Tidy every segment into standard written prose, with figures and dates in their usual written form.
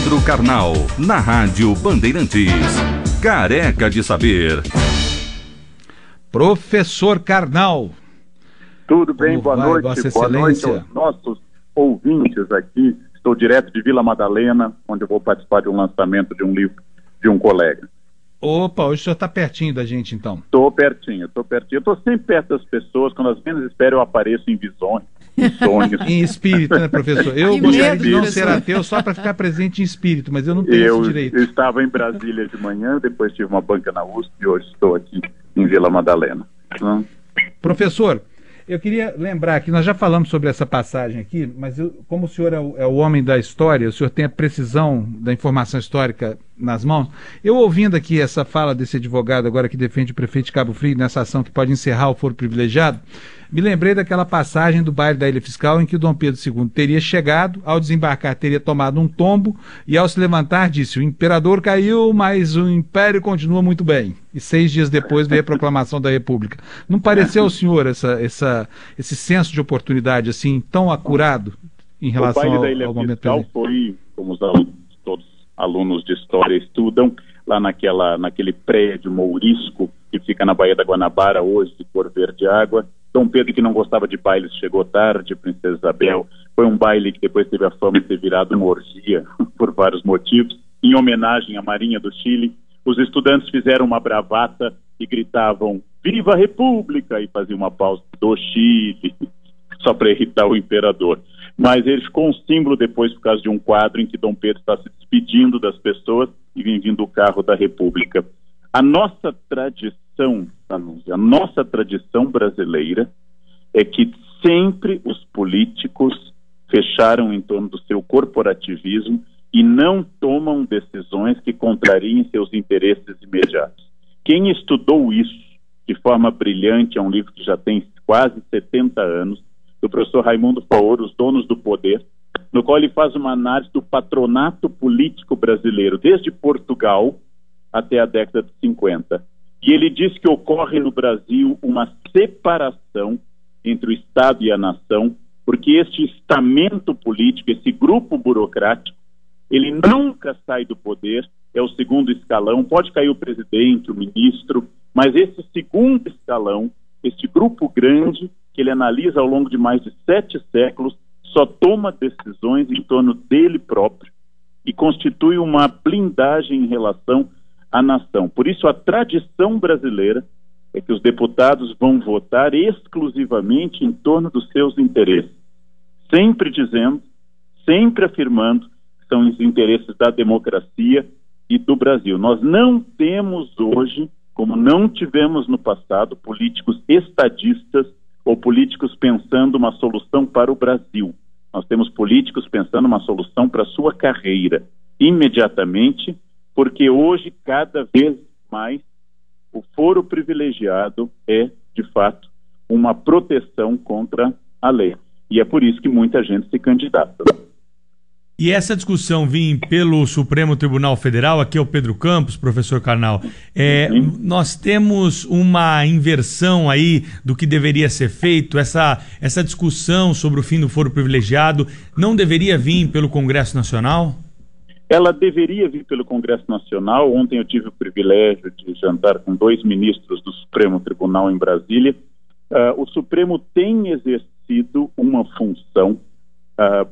Pedro Carnal, na Rádio Bandeirantes. Careca de Saber. Professor Carnal. Tudo bem, boa noite. Boa noite aos nossos ouvintes aqui. Estou direto de Vila Madalena, onde eu vou participar de um lançamento de um livro de um colega. Opa, hoje o senhor está pertinho da gente, então. Estou pertinho. Eu estou sempre perto das pessoas, quando as menos espero eu apareço em visões, em sonhos. Em espírito, né, professor? Eu gostaria de não ser ateu só para ficar presente em espírito, mas eu não tenho esse direito. Eu estava em Brasília de manhã, depois tive uma banca na USP e hoje estou aqui em Vila Madalena. Professor, eu queria lembrar que nós já falamos sobre essa passagem aqui, mas como o senhor é o homem da história, o senhor tem a precisão da informação histórica nas mãos, eu ouvindo aqui essa fala desse advogado agora que defende o prefeito de Cabo Frio nessa ação que pode encerrar o foro privilegiado, me lembrei daquela passagem do baile da Ilha Fiscal em que o Dom Pedro II teria chegado, ao desembarcar teria tomado um tombo e ao se levantar disse: o imperador caiu, mas o império continua muito bem. E 6 dias depois veio a proclamação da República. Não pareceu ao senhor esse senso de oportunidade assim tão acurado em relação ao momento presente? O baile da Ilha Fiscal foi, como os alunos, todos alunos de história estudam, lá naquele prédio mourisco que fica na Baía da Guanabara, hoje de cor verde água. Dom Pedro, que não gostava de bailes, chegou tarde. Princesa Isabel, foi um baile que depois teve a fama de ter virado uma orgia por vários motivos, em homenagem à Marinha do Chile. Os estudantes fizeram uma bravata e gritavam "Viva a República!" e faziam uma pausa "do Chile", só para irritar o imperador. Mas ele ficou um símbolo depois por causa de um quadro em que Dom Pedro está se despedindo das pessoas e vem vindo o carro da República. A nossa tradição brasileira é que sempre os políticos fecharam em torno do seu corporativismo e não tomam decisões que contrariem seus interesses imediatos. Quem estudou isso de forma brilhante, é um livro que já tem quase 70 anos, do professor Raimundo Faoro, Os Donos do Poder, no qual ele faz uma análise do patronato político brasileiro, desde Portugal até a década de 50. E ele diz que ocorre no Brasil uma separação entre o Estado e a nação, porque este estamento político, esse grupo burocrático, ele nunca sai do poder, é o segundo escalão, pode cair o presidente, o ministro, mas esse segundo escalão, este grupo grande, que ele analisa ao longo de mais de 7 séculos, só toma decisões em torno dele próprio e constitui uma blindagem em relação à nação. Por isso, a tradição brasileira é que os deputados vão votar exclusivamente em torno dos seus interesses, sempre dizendo, sempre afirmando que são os interesses da democracia e do Brasil. Nós não temos hoje, como não tivemos no passado, políticos estadistas ou políticos pensando uma solução para o Brasil. Nós temos políticos pensando uma solução para a sua carreira, imediatamente, porque hoje, cada vez mais, o foro privilegiado é, de fato, uma proteção contra a lei. E é por isso que muita gente se candidata. E essa discussão vir pelo Supremo Tribunal Federal, aqui é o Pedro Campos, professor Carnal, nós temos uma inversão aí do que deveria ser feito, essa discussão sobre o fim do foro privilegiado não deveria vir pelo Congresso Nacional? Ela deveria vir pelo Congresso Nacional. Ontem eu tive o privilégio de jantar com 2 ministros do Supremo Tribunal em Brasília. O Supremo tem exercido uma função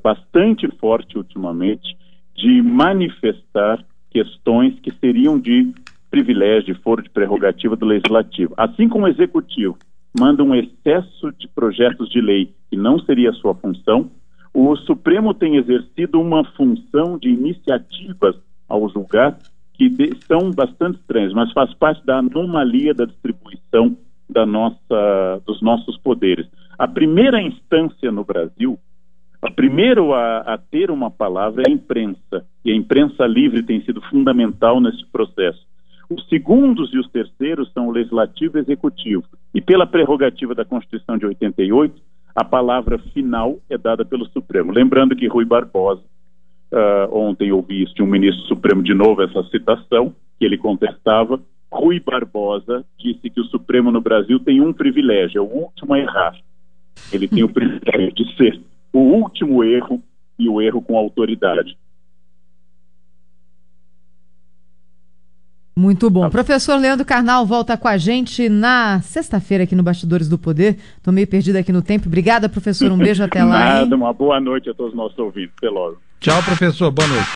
bastante forte ultimamente de manifestar questões que seriam de privilégio, de foro de prerrogativa do Legislativo. Assim como o Executivo manda um excesso de projetos de lei que não seria a sua função, o Supremo tem exercido uma função de iniciativas ao julgar que são bastante estranhas, mas faz parte da anomalia da distribuição dos nossos poderes. A primeira instância no Brasil, a primeira a ter uma palavra é a imprensa, e a imprensa livre tem sido fundamental nesse processo. Os segundos e os terceiros são o Legislativo e o Executivo, e pela prerrogativa da Constituição de 88, a palavra final é dada pelo Supremo. Lembrando que Rui Barbosa, ontem eu ouvi isso de um ministro do Supremo de novo, essa citação, que ele contestava. Rui Barbosa disse que o Supremo no Brasil tem um privilégio, é o último a errar. Ele tem o privilégio de ser o último erro e o erro com autoridade. Muito bom. Professor Leandro Carnal volta com a gente na sexta-feira aqui no Bastidores do Poder. Tô meio perdida aqui no tempo. Obrigada, professor. Um beijo até lá. Nada, uma boa noite a todos os nossos ouvintes. Até logo. Tchau, professor. Boa noite.